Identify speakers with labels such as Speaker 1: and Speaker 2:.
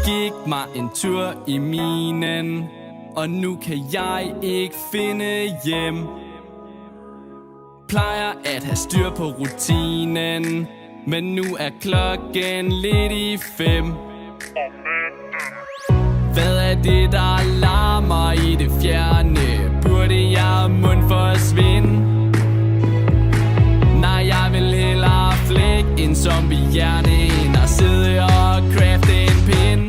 Speaker 1: gik mig en tur i minen, og nu kan jeg ikke finde hjem. Plejer at have styr på rutinen, men nu er klokken lidt i 5. Hvad er det, der larmer i det fjerne? Burde jeg mund forsvinde? Nej, jeg vil hellere flække en zombie-hjerne end at sidde og crafte en pind.